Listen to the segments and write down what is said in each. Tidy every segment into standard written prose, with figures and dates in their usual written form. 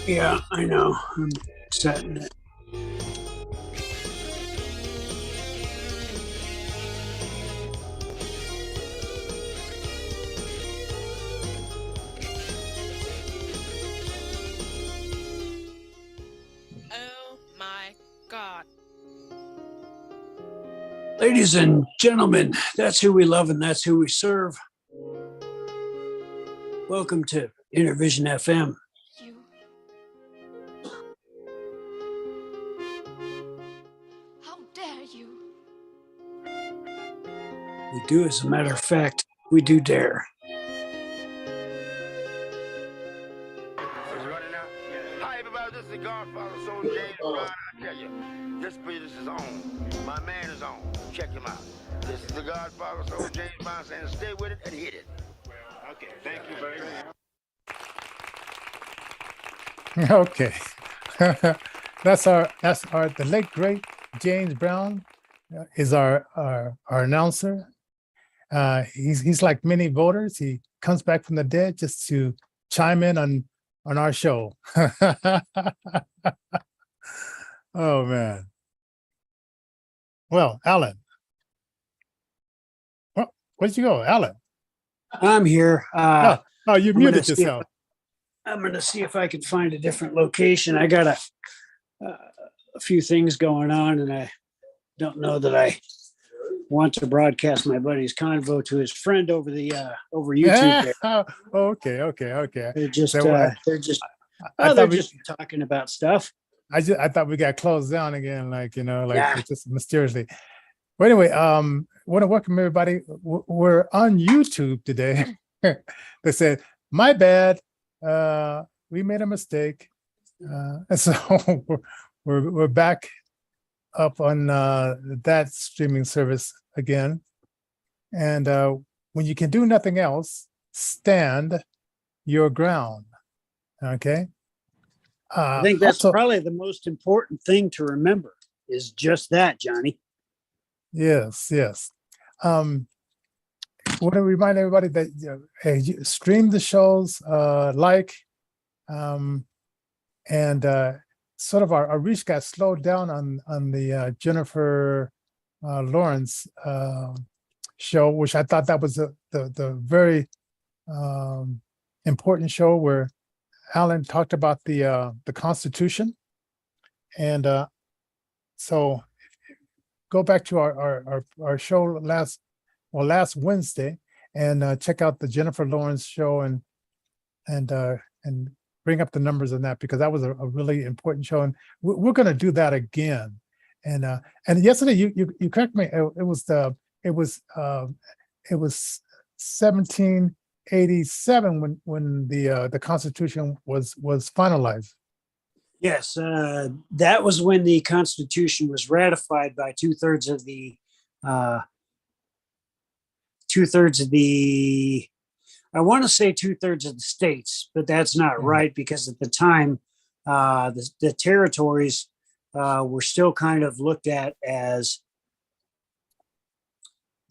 Yeah, I know. I'm setting it. Oh my God. Ladies and gentlemen, that's who we love and that's who we serve. Welcome to Innervision FM. You. How dare you? We do, as a matter of fact, we do dare. Hi everybody, this is the Godfather, Soul James Brown. I tell you, this business is on. My man is on. Check him out. This is the Godfather, Soul James Brown saying stay with it and hit it. Okay, thank you very much. Okay. The late great James Brown is our announcer. He's like many voters. He comes back from the dead just to chime in on our show. Oh man. Well, Alan. Well, where'd you go, Alan? I'm here. You muted yourself. I'm going to see if I can find a different location. I got a few things going on, and I don't know that I want to broadcast my buddy's convo to his friend over YouTube. There. Okay. They're just So, they're just talking about stuff. I thought we got closed down again, Yeah. it's just mysteriously. Well, anyway, want to welcome everybody. We're on YouTube today. They said, "My bad, we made a mistake," and so we're back up on that streaming service again. And when you can do nothing else, stand your ground. Okay. I think that's also, probably the most important thing to remember is just that, Johnny. Yes. Want to remind everybody that hey, you stream the shows, and sort of our reach got slowed down on the Jennifer Lawrence show, which I thought that was the very important show where Alan talked about the Constitution, and so go back to our show last Wednesday and check out the Jennifer Lawrence show and bring up the numbers on that, because that was a really important show, and we're going to do that again. And yesterday you correct me. It was 1787 when the Constitution was finalized. Yes, that was when the Constitution was ratified by two-thirds of the I want to say two-thirds of the states, but that's not right, because at the time, the territories were still kind of looked at as,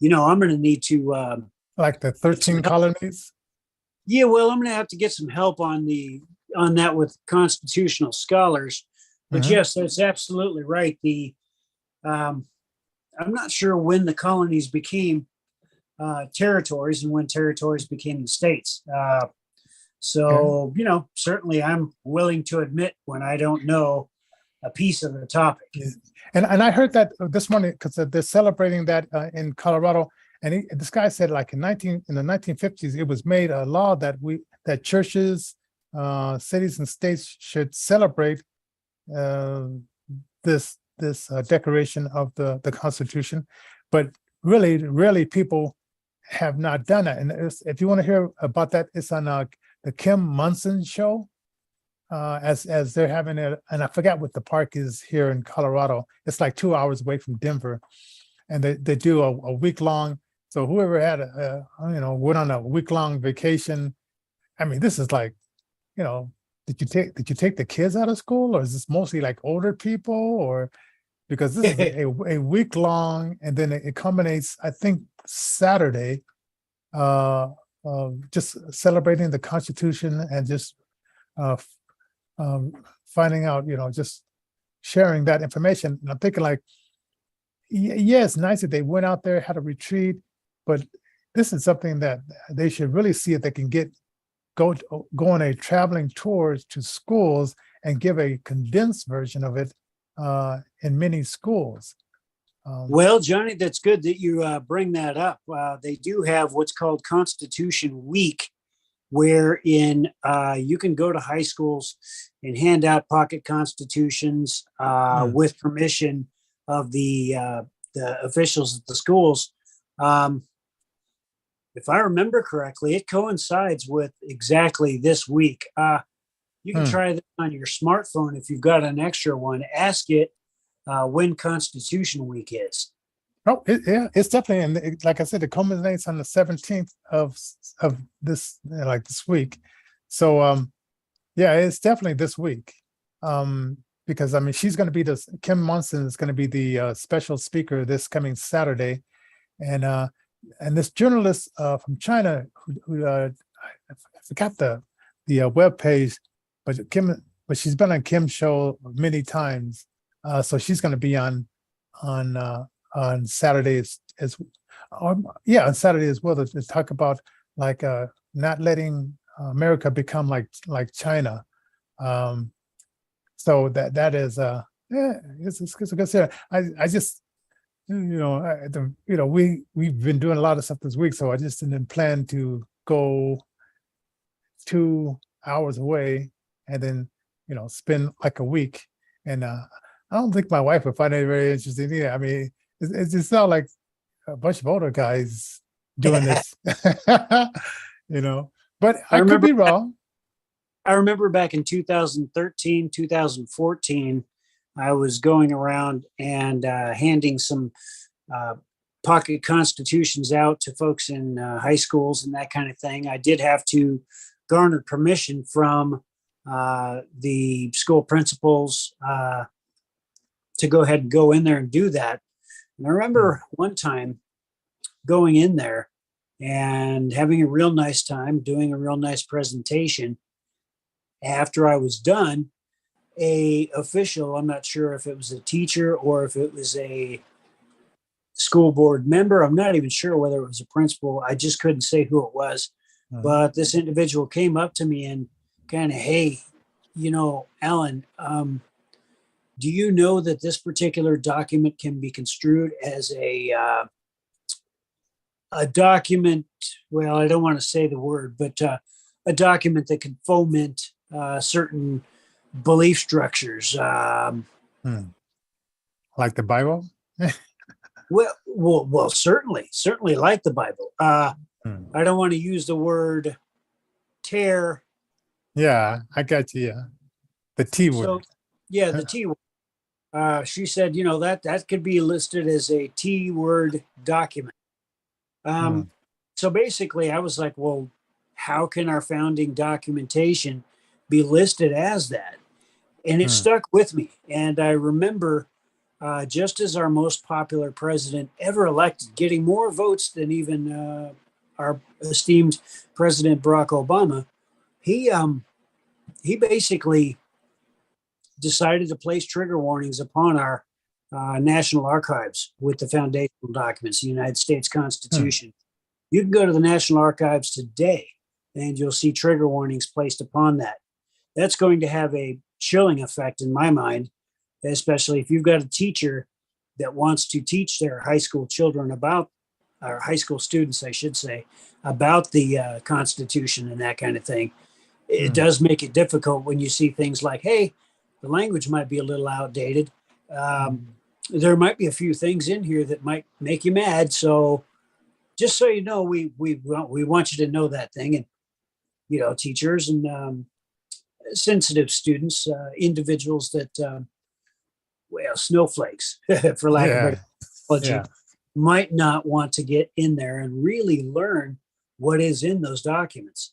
I'm going to need to like the 13 colonies. Yeah, well, I'm going to have to get some help on that with constitutional scholars. But yes, that's absolutely right. I'm not sure when the colonies became territories and when territories became the states. Certainly I'm willing to admit when I don't know a piece of the topic. And I heard that this morning, because they're celebrating that in Colorado. And this guy said, like in the 1950s, it was made a law that churches, cities, and states should celebrate this declaration of the Constitution. But really, people have not done it. And if you want to hear about that, it's on the Kim Munson show. As they're having it, and I forgot what the park is here in Colorado. It's like 2 hours away from Denver, and they do a week long. So whoever had went on a week long vacation. I mean, this is like, did you take the kids out of school, or is this mostly like older people, or because this is a week long, and then it culminates, I think, Saturday, just celebrating the Constitution and just finding out, just sharing that information. And I'm thinking like, yeah, it's nice that they went out there, had a retreat, but this is something that they should really see if they can go on a traveling tour to schools and give a condensed version of it in many schools. Well, Johnny, that's good that you bring that up. They do have what's called Constitution Week, wherein you can go to high schools and hand out pocket constitutions with permission of the officials at the schools. If I remember correctly, it coincides with exactly this week. You can try this on your smartphone if you've got an extra one. Ask it when Constitution Week is. Oh, it's definitely, and like I said, it culminates on the 17th of this, like this week. So, yeah, it's definitely this week. Because I mean, she's going to be Kim Monson is going to be the special speaker this coming Saturday, and this journalist from China who I forgot the web page, but she's been on Kim's show many times, so she's going to be on Saturday on Saturday as well to talk about like not letting America become like China. So that is it's a good series. I just we've been doing a lot of stuff this week, so I just didn't plan to go 2 hours away and then spend like a week. And I don't think my wife would find it very interesting either. I mean, it just sounds like a bunch of older guys doing this, But I could be wrong. I remember back in 2013, 2014, I was going around and handing some pocket constitutions out to folks in high schools and that kind of thing. I did have to garner permission from the school principals to go ahead and go in there and do that. And I remember one time going in there and having a real nice time, doing a real nice presentation. After I was done, a official, I'm not sure if it was a teacher or if it was a school board member, I'm not even sure whether it was a principal, I just couldn't say who it was. But this individual came up to me and kind of, hey, Alan, do you know that this particular document can be construed as a document, well, I don't want to say the word, but a document that can foment certain belief structures. Like the Bible? Well, certainly like the Bible. I don't want to use the word tear. Yeah, I got you. Yeah. The T word. So, yeah, the T word. She said, that could be listed as a T word document. So basically I was like, well, how can our founding documentation be listed as that? And it stuck with me. And I remember just as our most popular president ever elected, getting more votes than even our esteemed President Barack Obama, he basically decided to place trigger warnings upon our National Archives with the foundational documents, the United States Constitution. You can go to the National Archives today and you'll see trigger warnings placed upon that. That's going to have a chilling effect in my mind, especially if you've got a teacher that wants to teach their high school children about, or high school students, I should say, about the Constitution and that kind of thing. It does make it difficult when you see things like, hey, the language might be a little outdated. There might be a few things in here that might make you mad. So just so you know, we want you to know that thing. And, teachers and sensitive students, individuals that, snowflakes, for lack of better analogy, might not want to get in there and really learn what is in those documents.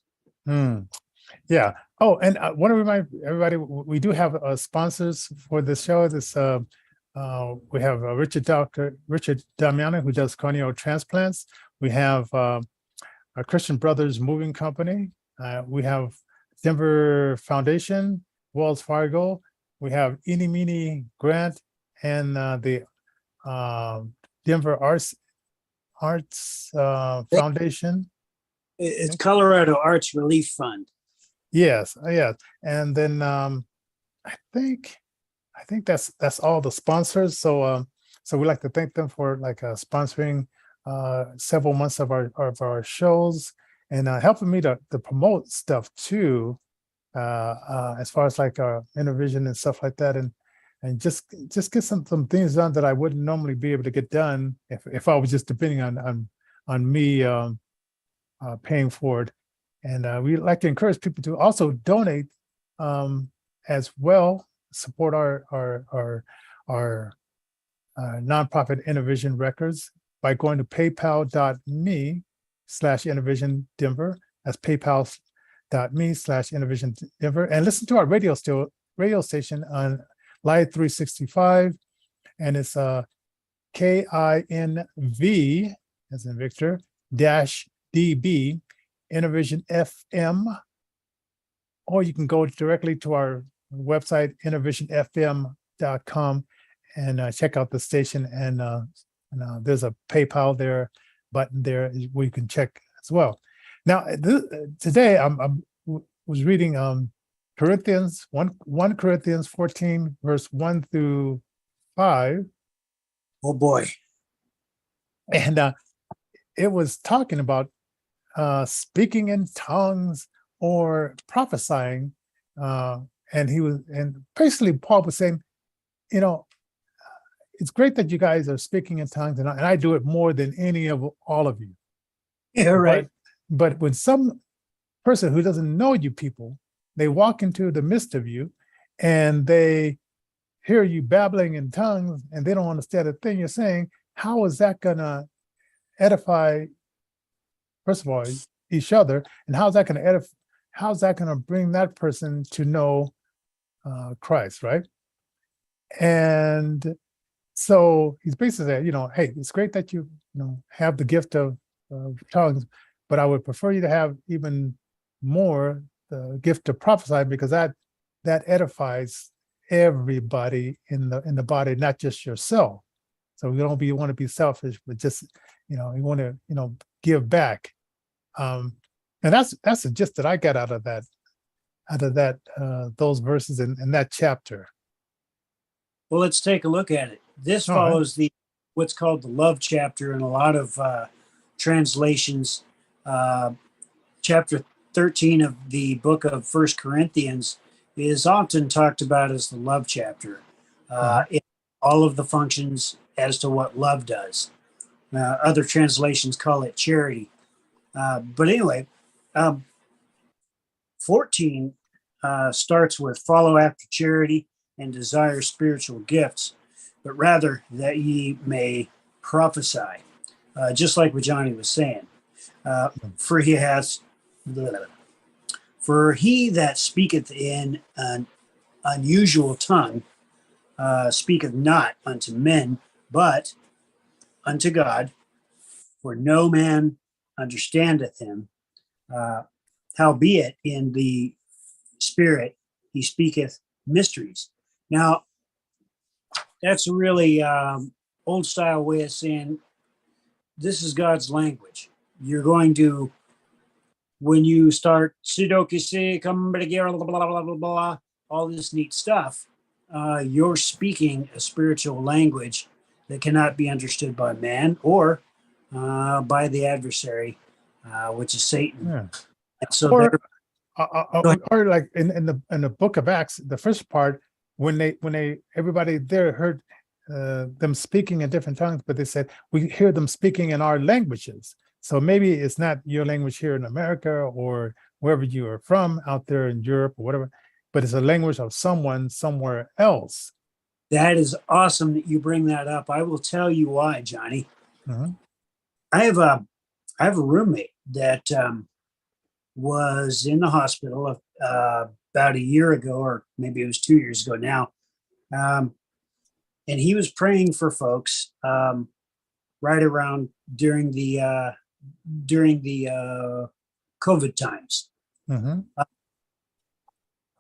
Yeah. Oh, and I want to remind everybody, we do have sponsors for the show. We have Dr. Richard Damiano, who does corneal transplants. We have our Christian Brothers Moving Company. We have Denver Foundation, Wells Fargo. We have Eeny Meeny Grant and the Denver Arts Foundation. It's Colorado Arts Relief Fund. Yes, yes. And then I think that's all the sponsors. So so we like to thank them for like sponsoring several months of our shows and helping me to promote stuff too, as far as like our Innervision and stuff like that, and just get some things done that I wouldn't normally be able to get done if I was just depending on me paying for it. And we like to encourage people to also donate as well, support our nonprofit Innervision Records by going to paypal.me/Innervision Denver. That's paypal.me/Innervision Denver, and listen to our radio station on Live 365, and it's KINV as in Victor -DB Innervision FM, or you can go directly to our website innervisionfm.com and check out the station, and there's a PayPal there button there where you can check as well. Now today I was reading Corinthians 1 Corinthians 14 verse 1 through 5. Oh boy. And it was talking about speaking in tongues or prophesying, and basically Paul was saying, you know, it's great that you guys are speaking in tongues, and I do it more than any of all of you. Yeah, right. But when some person who doesn't know you people, they walk into the midst of you and they hear you babbling in tongues and they don't understand a thing you're saying, how is that gonna edify, first of all, each other, and how's that gonna bring that person to know Christ, right? And so he's basically saying, hey, it's great that you have the gift of tongues, but I would prefer you to have even more the gift of prophesying, because that edifies everybody in the body, not just yourself. So we don't want to be selfish, but just you want to give back. And that's the gist that I got out of that those verses in that chapter. Well, let's take a look at it. This follows what's called the love chapter in a lot of translations. Chapter 13 of the book of 1 Corinthians is often talked about as the love chapter. In all of the functions as to what love does. Other translations call it charity. But anyway, 14 starts with follow after charity and desire spiritual gifts, but rather that ye may prophesy. Just like what Johnny was saying. For he that speaketh in an unusual tongue speaketh not unto men, but unto God, for no man understandeth him. Howbeit in the spirit he speaketh mysteries. Now, that's a really old style way of saying this is God's language. You're going to, when you start Sudokise, blah, blah, blah, blah, all this neat stuff, you're speaking a spiritual language that cannot be understood by man or by the adversary, which is Satan. Yeah. And so or like in the book of Acts, the first part, when everybody there heard them speaking in different tongues, but they said we hear them speaking in our languages. So maybe it's not your language here in America or wherever you are from out there in Europe or whatever, but it's a language of someone somewhere else. That is awesome that you bring that up. I will tell you why, Johnny. I have a roommate that was in the hospital about a year ago, or maybe it was 2 years ago now. And he was praying for folks right around during the COVID times.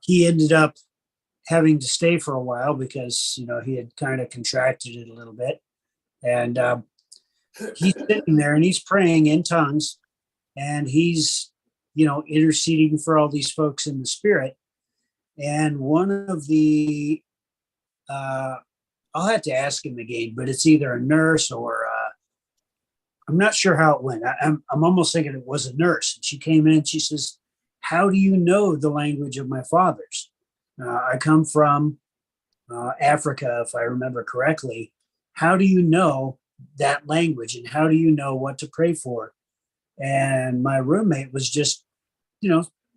He ended up having to stay for a while because, he had kind of contracted it a little bit. And he's sitting there and he's praying in tongues, and he's, interceding for all these folks in the spirit. And one of the, I'll have to ask him again, but it's either a nurse or I'm not sure how it went. I'm almost thinking it was a nurse. And she came in and she says, "How do you know the language of my fathers? I come from Africa, if I remember correctly. How do you know that language, and how do you know what to pray for?" And my roommate was just,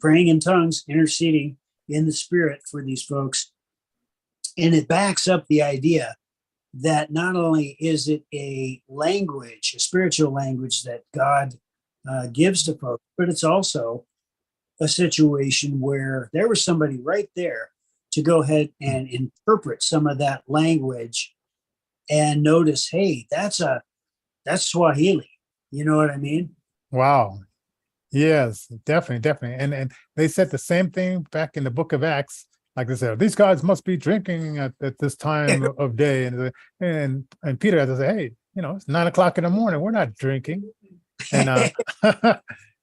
praying in tongues, interceding in the spirit for these folks. And it backs up the idea that not only is it a language, a spiritual language that God gives to folks, but it's also a situation where there was somebody right there to go ahead and interpret some of that language and notice, hey, that's Swahili. You know what I mean? Wow. Yes, definitely. And they said the same thing back in the book of Acts. Like they said, these guys must be drinking at this time of day. And Peter had to say, hey, it's 9:00 in the morning. We're not drinking. And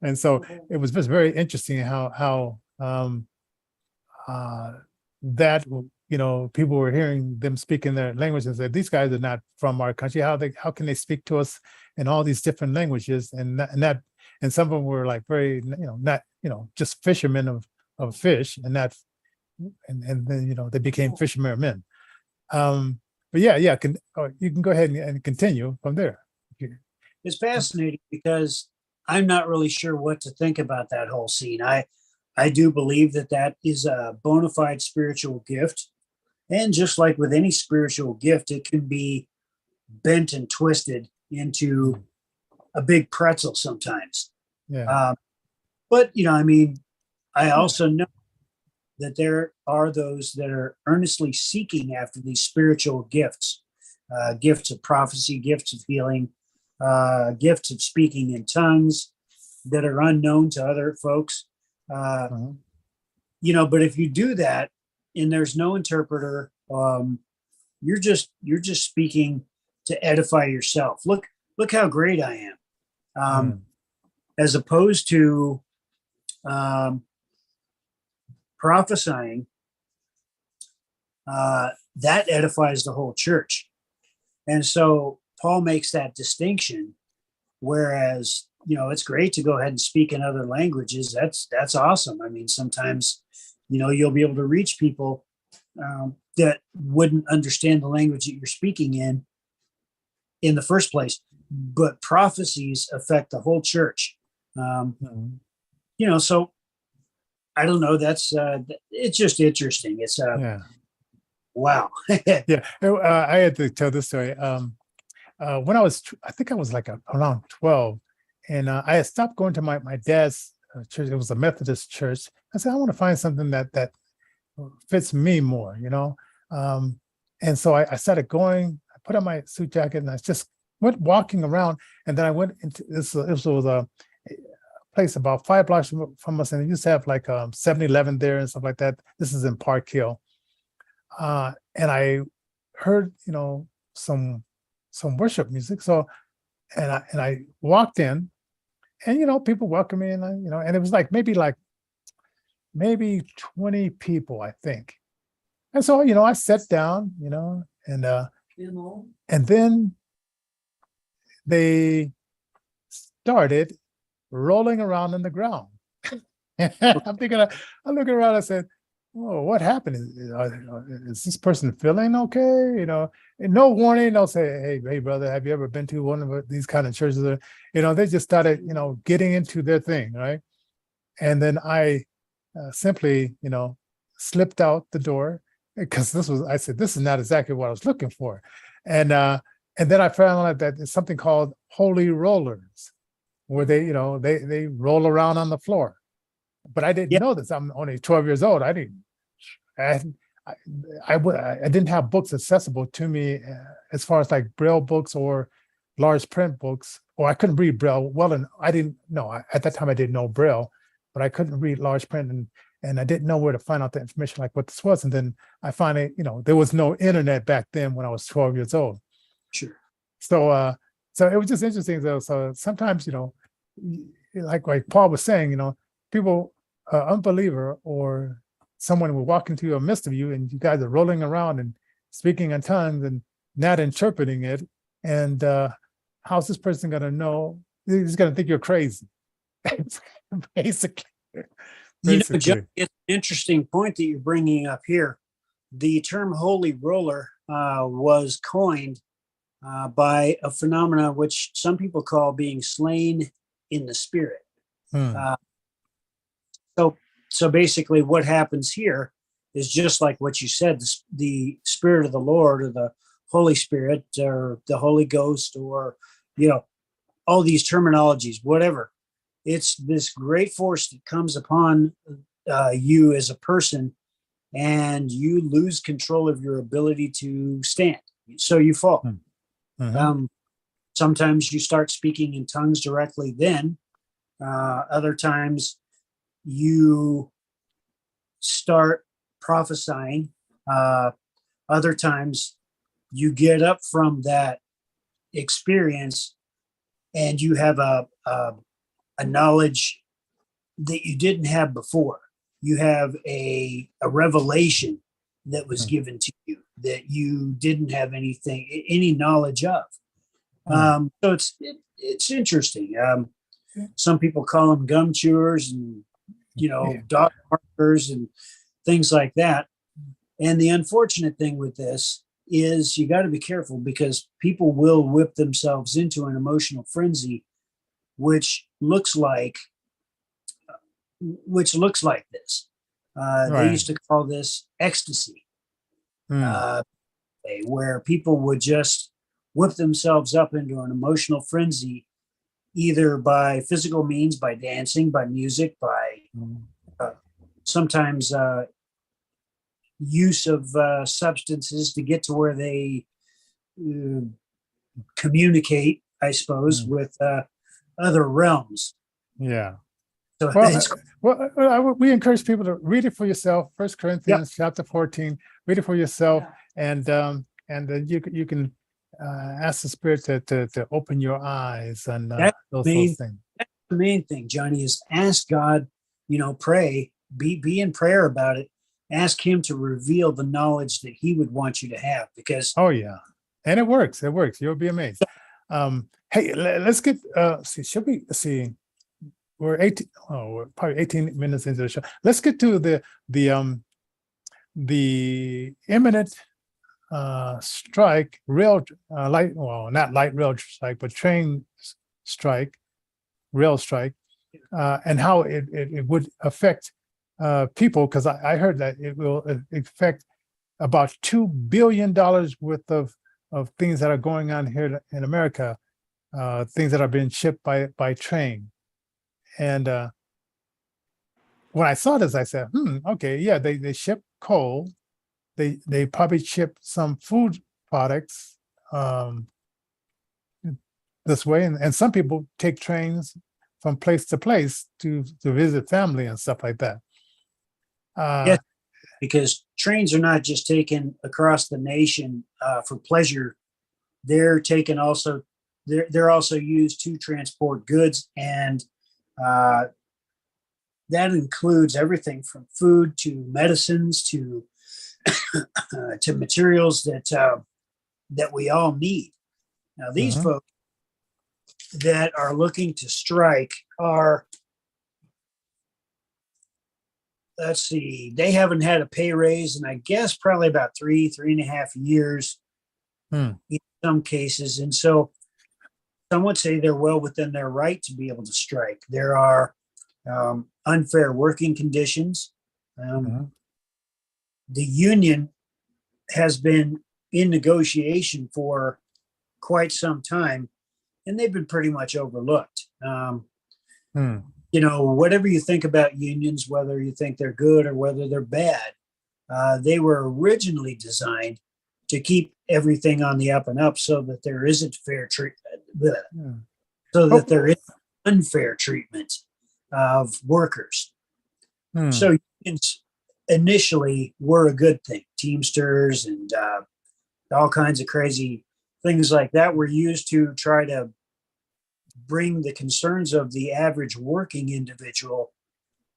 and so it was just very interesting how that people were hearing them speak in their language and said, these guys are not from our country. How can they speak to us in all these different languages? And some of them were like very, not, just fishermen of fish, and that, and then, they became fishermen of men. But yeah, you can go ahead and continue from there. It's fascinating because I'm not really sure what to think about that whole scene. I do believe that is a bona fide spiritual gift. And just like with any spiritual gift, it can be bent and twisted into a big pretzel sometimes. Yeah. But, I also know that there are those that are earnestly seeking after these spiritual gifts, gifts of prophecy, gifts of healing, gifts of speaking in tongues that are unknown to other folks. But if you do that and there's no interpreter, you're just speaking to edify yourself. Look how great I am. As opposed to prophesying, that edifies the whole church. And so Paul makes that distinction, whereas, it's great to go ahead and speak in other languages. That's awesome. I mean, sometimes, you'll be able to reach people that wouldn't understand the language that you're speaking in the first place. But prophecies affect the whole church. So I don't know. That's it's just interesting. It's wow. Yeah, I had to tell this story. When I think I was like around 12, and I had stopped going to my dad's church. It was a Methodist church. I said, I want to find something that fits me more, and so I started going. I put on my suit jacket and I just went walking around, and then I went into this. It was a place about 5 blocks from us, and it used to have like 7-Eleven there and stuff like that. This is in Park Hill, and I heard some worship music. So, and I walked in, and people welcomed me, and and it was like maybe 20 people, I think. And so I sat down, and then they started rolling around in the ground. I'm thinking, I look around, I said, "Oh, what happened? Is this person feeling okay?" And no warning, they'll say, hey, brother, have you ever been to one of these kind of churches? They just started, getting into their thing, right? And then I simply, slipped out the door, because I said, this is not exactly what I was looking for. And then I found out that there's something called holy rollers, where they roll around on the floor. But I didn't know this. I'm only 12 years old. I didn't have books accessible to me as far as like Braille books or large print books, or I couldn't read Braille well. And I didn't know at that time, I didn't know Braille, but I couldn't read large print. and I didn't know where to find out the information, like what this was. And then I finally, there was no internet back then when I was 12 years old. Sure. So, so it was just interesting though. So sometimes, like Paul was saying, people, unbeliever or someone will walk into your midst of you, and you guys are rolling around and speaking in tongues and not interpreting it. And how's this person going to know? He's going to think you're crazy, basically. John, it's an interesting point that you're bringing up here. The term holy roller was coined by a phenomena which some people call being slain in the spirit. So basically what happens here is just like what you said, the Spirit of the Lord or the Holy Spirit or the Holy Ghost or, all these terminologies, whatever. It's this great force that comes upon you as a person, and you lose control of your ability to stand. So you fall. Sometimes you start speaking in tongues directly then. Other times you start prophesying. Other times you get up from that experience and you have a knowledge that you didn't have before. You have a revelation that was given to you that you didn't have any knowledge of. So it's interesting. Some people call them gum chewers and, dog markers and things like that. And the unfortunate thing with this is you got to be careful, because people will whip themselves into an emotional frenzy, which looks like this. They used to call this ecstasy, where people would just whip themselves up into an emotional frenzy, either by physical means, by dancing, by music, by sometimes use of substances to get to where they communicate, I suppose, with other realms. Yeah. So we encourage people to read it for yourself. 1 Corinthians chapter 14. Read it for yourself, and then you can ask the Spirit to open your eyes and those things. That's the main thing, Johnny, is ask God. Pray. Be in prayer about it. Ask Him to reveal the knowledge that He would want you to have. Because and it works. It works. You'll be amazed. Hey, let's get. Should we see? We're probably 18 minutes into the show. Let's get to the imminent strike, not light rail strike, but train strike, rail strike, and how it would affect people. Because I heard that it will affect about $2 billion worth of things that are going on here in America, things that are being shipped by train. And when I saw this, I said, okay, yeah, they ship coal. They probably ship some food products this way. And some people take trains from place to place to visit family and stuff like that. Because trains are not just taken across the nation for pleasure. They're taken also, they're also used to transport goods, and that includes everything from food to medicines to to materials that we all need. Now, these folks that are looking to strike are, let's see, they haven't had a pay raise in, I guess, probably about 3.5 years in some cases. And so some would say they're well within their right to be able to strike. There are unfair working conditions. The union has been in negotiation for quite some time, and they've been pretty much overlooked. Whatever you think about unions, whether you think they're good or whether they're bad, they were originally designed to keep everything on the up and up, so that there isn't fair treatment, so that there is unfair treatment of workers. So unions initially were a good thing. Teamsters and all kinds of crazy things like that were used to try to bring the concerns of the average working individual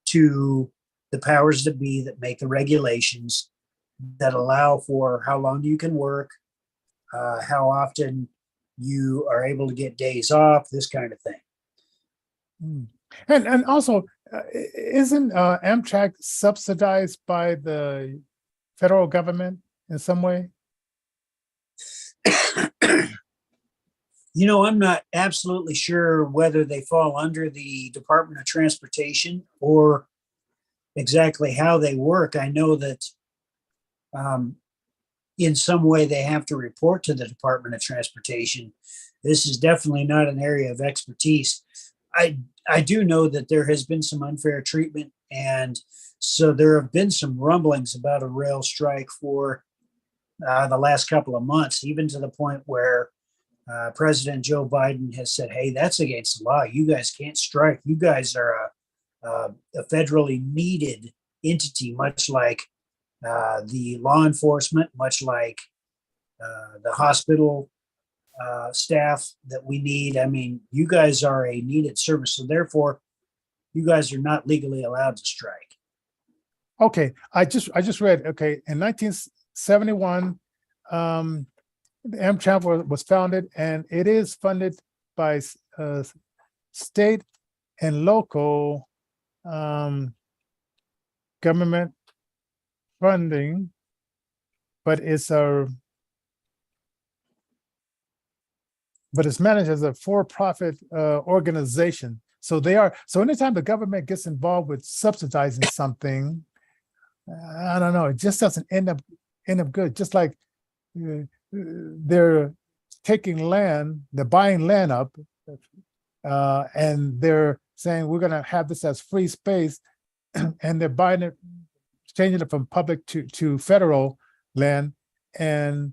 to the powers that be that make the regulations that allow for how long you can work, how often you are able to get days off, this kind of thing. And also, isn't Amtrak subsidized by the federal government in some way? You know, I'm not absolutely sure whether they fall under the Department of Transportation or exactly how they work. I know that in some way they have to report to the Department of Transportation. This is definitely not an area of expertise. I do know that there has been some unfair treatment, and so there have been some rumblings about a rail strike for the last couple of months, even to the point where President Joe Biden has said, hey, that's against the law. You guys can't strike. You guys are a federally needed entity, much like the law enforcement, much like the hospital staff that we need. I mean, you guys are a needed service. So therefore, you guys are not legally allowed to strike. Okay, I just read, okay, in 1971, the Amtrak was founded, and it is funded by state and local government funding, but it's managed as a for-profit organization. So anytime the government gets involved with subsidizing something, I don't know, it just doesn't end up good. Just like they're taking land, they're buying land up, and they're saying we're going to have this as free space, and they're buying it, changing it from public to federal land, and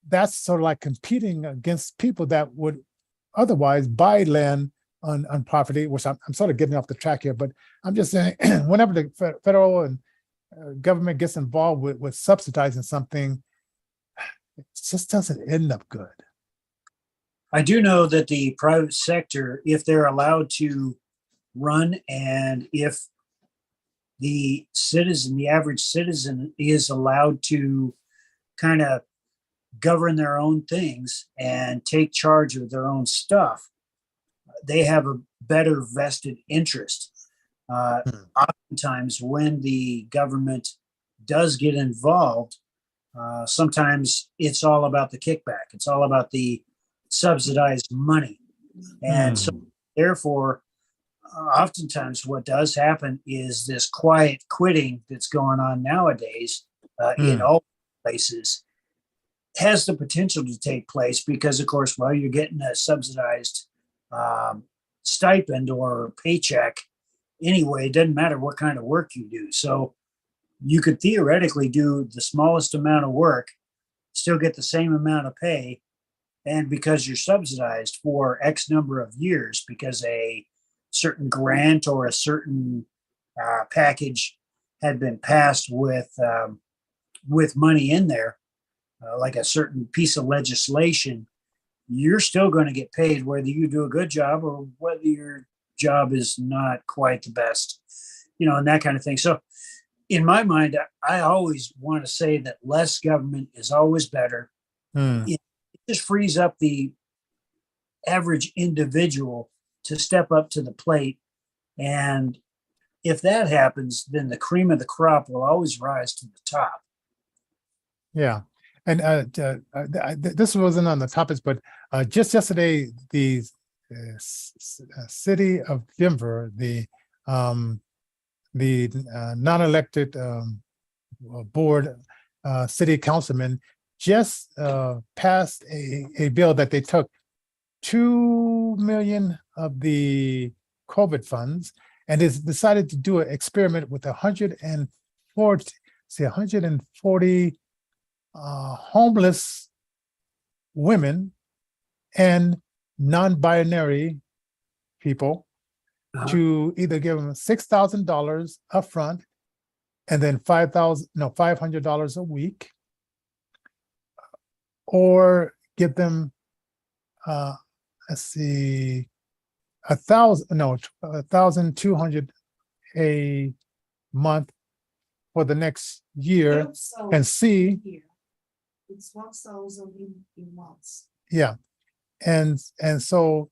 that's sort of like competing against people that would otherwise buy land on property, which I'm sort of getting off the track here, but I'm just saying whenever the federal and government gets involved with subsidizing something, it just doesn't end up good. I do know that the private sector, if they're allowed to run, and if the average citizen is allowed to kind of govern their own things and take charge of their own stuff, they have a better vested interest. Oftentimes when the government does get involved, sometimes it's all about the kickback. It's all about the subsidized money. And so therefore, oftentimes what does happen is this quiet quitting that's going on nowadays in all places has the potential to take place because, of course, well, you're getting a subsidized stipend or paycheck anyway. It doesn't matter what kind of work you do. So you could theoretically do the smallest amount of work, still get the same amount of pay. And because you're subsidized for X number of years, because a certain grant or a certain package had been passed with money in there, like a certain piece of legislation, you're still going to get paid whether you do a good job or whether your job is not quite the best, and that kind of thing. So in my mind, I always want to say that less government is always better. It just frees up the average individual to step up to the plate. And if that happens, then the cream of the crop will always rise to the top. Yeah. And this wasn't on the topics, but just yesterday, the city of Denver, the non-elected board city councilman just passed a bill that they took $2 million of the COVID funds and has decided to do an experiment with 140 homeless women and non-binary people to either give them $6,000 upfront and then $500 a week, or give them, let's see, 1,200 a month for the next year, and see, It's 1,000 in months. yeah, and so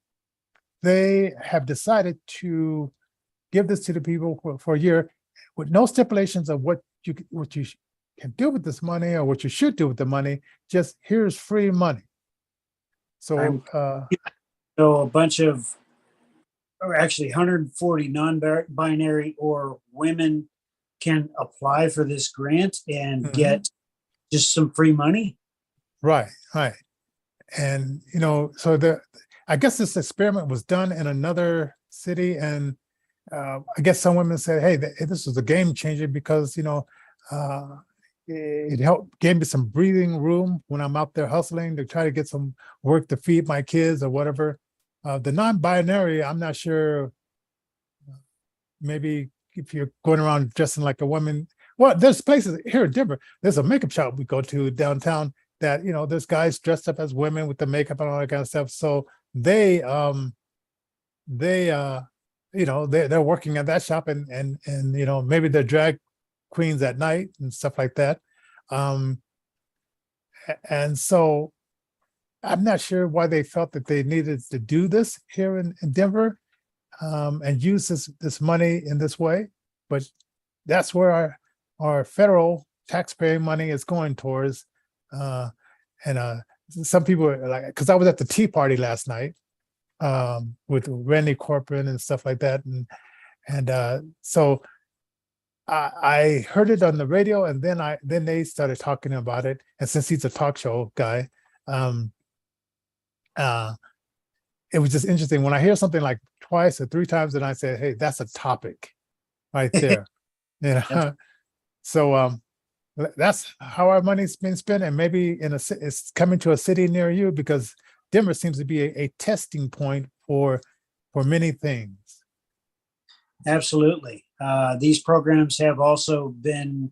they have decided to give this to the people for a year with no stipulations of what you can do with this money or what you should do with the money. Just here's free money. So So a bunch of, or actually 140 non-binary or women can apply for this grant and get just some free money. right. And, so I guess this experiment was done in another city, and I guess some women said, hey, this was a game changer because, it gave me some breathing room when I'm out there hustling to try to get some work to feed my kids or whatever. The non-binary, I'm not sure, maybe if you're going around dressing like a woman. Well, there's places here in Denver, there's a makeup shop we go to downtown that, there's guys dressed up as women with the makeup and all that kind of stuff. So they're working at that shop, and maybe they're drag queens at night and stuff like that. And so I'm not sure why they felt that they needed to do this here in Denver, and use this money in this way, but that's where our federal taxpayer money is going towards. Some people are like, because I was at the Tea Party last night with Randy Corcoran and stuff like that, and so I heard it on the radio, and then they started talking about it. And since he's a talk show guy, it was just interesting when I hear something like twice or three times, and I say, hey, that's a topic right there. So that's how our money's been spent, and maybe it's coming to a city near you, because Denver seems to be a testing point for many things. Absolutely. These programs have also been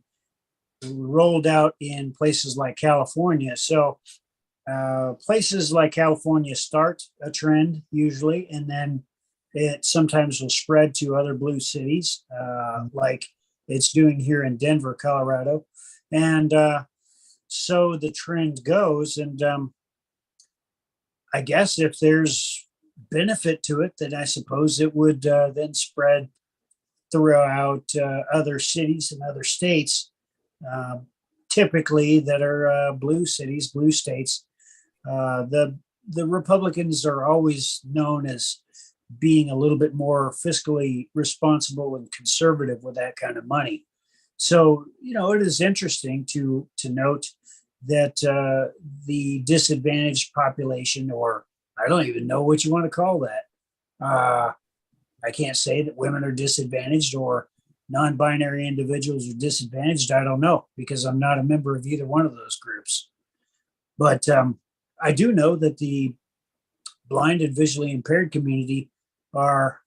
rolled out in places like California. So places like California start a trend usually, and then it sometimes will spread to other blue cities, like it's doing here in Denver, Colorado. And so the trend goes, and I guess if there's benefit to it, then I suppose it would then spread throughout other cities and other states, typically that are blue cities, blue states. The Republicans are always known as being a little bit more fiscally responsible and conservative with that kind of money. So, it is interesting to note that the disadvantaged population, or I don't even know what you want to call that. I can't say that women are disadvantaged or non-binary individuals are disadvantaged. I don't know, because I'm not a member of either one of those groups. But I do know that the blind and visually impaired community are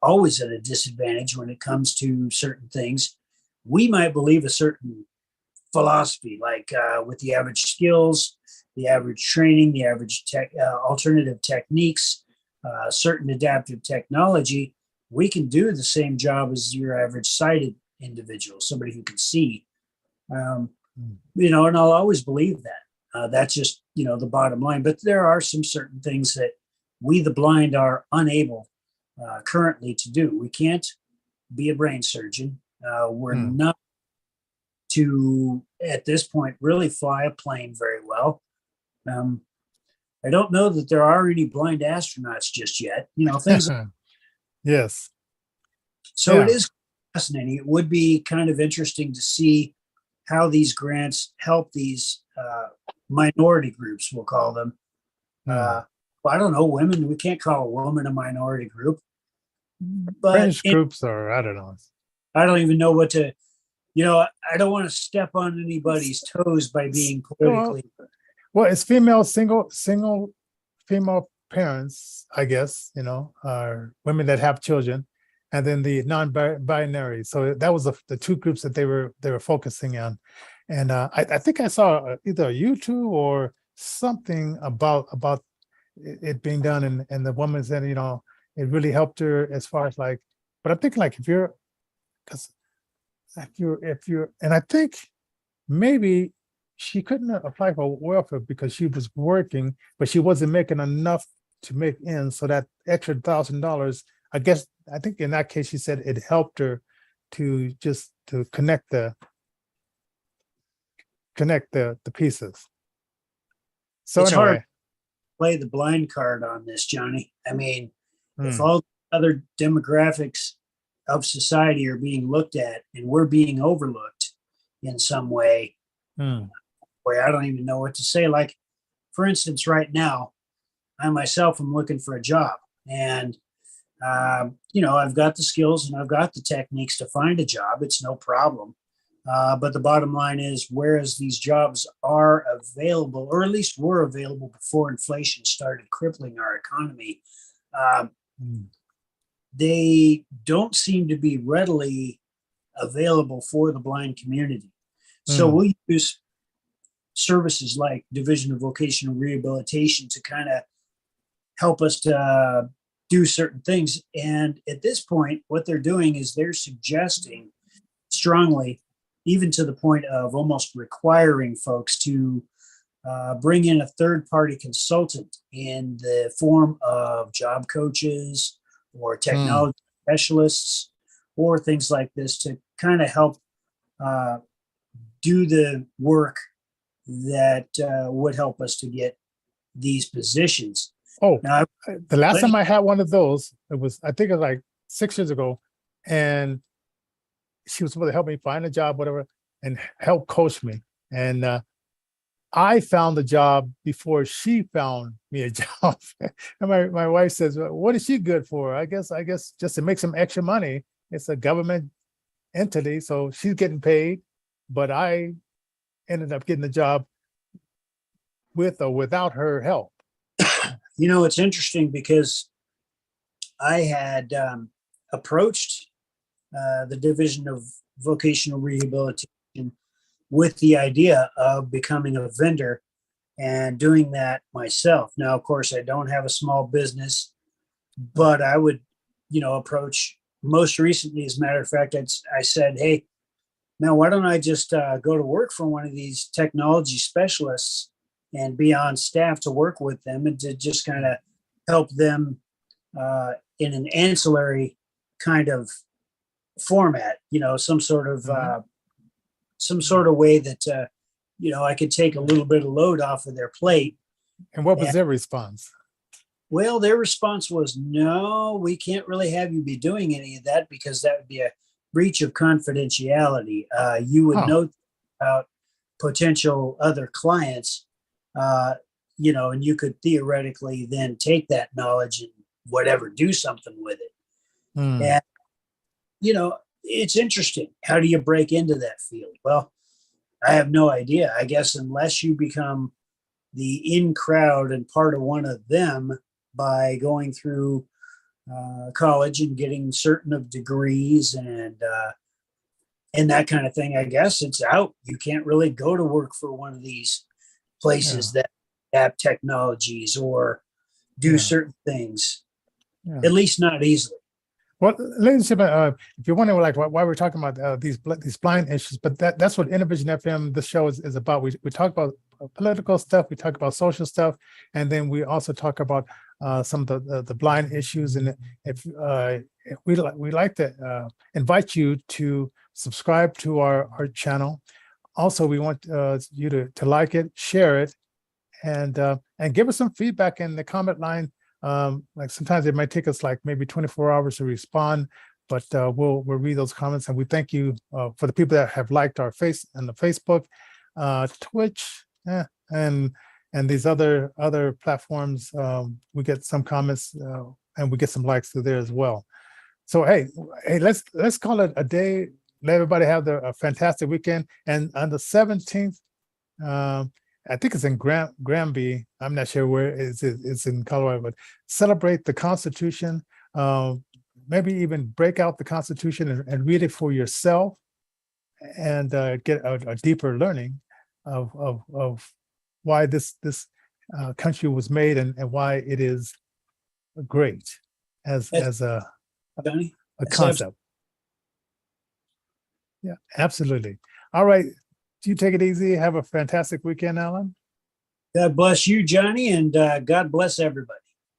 always at a disadvantage when it comes to certain things. We might believe a certain philosophy, like with the average skills, the average training, the average alternative techniques, certain adaptive technology. We can do the same job as your average sighted individual, somebody who can see. And I'll always believe that. That's just, the bottom line. But there are some certain things that we, the blind, are unable currently to do. We can't be a brain surgeon. We're not to, at this point, really fly a plane very well. I don't know that there are any blind astronauts just yet. Things. Yes. So It is fascinating. It would be kind of interesting to see how these grants help these minority groups, we'll call them. Well, I don't know, women. We can't call a woman a minority group. But Fringe groups are, I don't know. I don't even know what to, I don't want to step on anybody's toes by being politically. Well, it's single female parents, I guess, are women that have children. and then the non-binary. So that was the two groups that they were focusing on. And I think I saw either a YouTube or something about it being done, and the woman said, you know, it really helped her as far as like, but I think like if you're, and I think maybe she couldn't apply for welfare because she was working, but she wasn't making enough to make ends. So that extra $1,000, I think in that case, she said it helped her to just to connect the pieces. So It's anyway, hard to play the blind card on this, Johnny. I mean, if Hmm. all other demographics of society are being looked at and we're being overlooked in some way, Hmm. boy, I don't even know what to say. Like, for instance, right now, I myself am looking for a job, and you know, I've got the skills and I've got the techniques to find a job. It's no problem. But the bottom line is, whereas these jobs are available, or at least were available before inflation started crippling our economy, Hmm. they don't seem to be readily available for the blind community. So Hmm. we'll use services like Division of Vocational Rehabilitation to kind of help us to do certain things. And at this point, what they're doing is they're suggesting strongly, even to the point of almost requiring folks to bring in a third-party consultant in the form of job coaches or technology specialists or things like this to kind of help do the work that would help us to get these positions. Oh, Now, the last Let time me- I had one of those, I think it was like 6 years ago, and she was supposed to help me find a job, whatever, and help coach me. And I found the job before she found me a job. And my wife says, "Well, what is she good for?" I guess just to make some extra money. It's a government entity, so she's getting paid, but I ended up getting the job with or without her help. You know, it's interesting because I had approached the Division of Vocational Rehabilitation with the idea of becoming a vendor and doing that myself. Now, of course, I don't have a small business, but I would, you know, approach most recently, as a matter of fact, I said, hey, now why don't I just go to work for one of these technology specialists and be on staff to work with them and to just kind of help them in an ancillary kind of format, you know, some sort of way that you know, I could take a little bit of load off of their plate. And what was Yeah. their response? Well, their response was, no, we can't really have you be doing any of that because that would be a breach of confidentiality. You would Huh. know about potential other clients, you know, and you could theoretically then take that knowledge and whatever, do something with it. Hmm. And, you know, it's interesting. How do you break into that field? Well, I have no idea. I guess unless you become the in crowd and part of one of them by going through college and getting certain of degrees and that kind of thing, I guess it's out. You can't really go to work for one of these places that have technologies or do Yeah. certain things, Yeah. at least not easily. Well, ladies and gentlemen, if you're wondering like why we're talking about these blind issues, but that's what Innervision FM, this show is about. We talk about political stuff, we talk about social stuff, and then we also talk about some of the blind issues. And if we like to invite you to subscribe to our channel. Also, we want you to like it, share it, and give us some feedback in the comment line. Like sometimes it might take us like maybe 24 hours to respond, but we'll read those comments, and we thank you for the people that have liked our the Facebook, Twitch, and these other platforms. We get some comments and we get some likes through there as well. So hey, let's call it a day. Let everybody have a fantastic weekend. And on the 17th, I think it's in Granby. I'm not sure where it's in Colorado, but celebrate the Constitution. maybe even break out the Constitution and read it for yourself and get a deeper learning of why this country was made and why it is great as a Johnny? concept. Yeah, absolutely. All right. You take it easy. Have a fantastic weekend, Alan. God bless you, Johnny, and God bless everybody.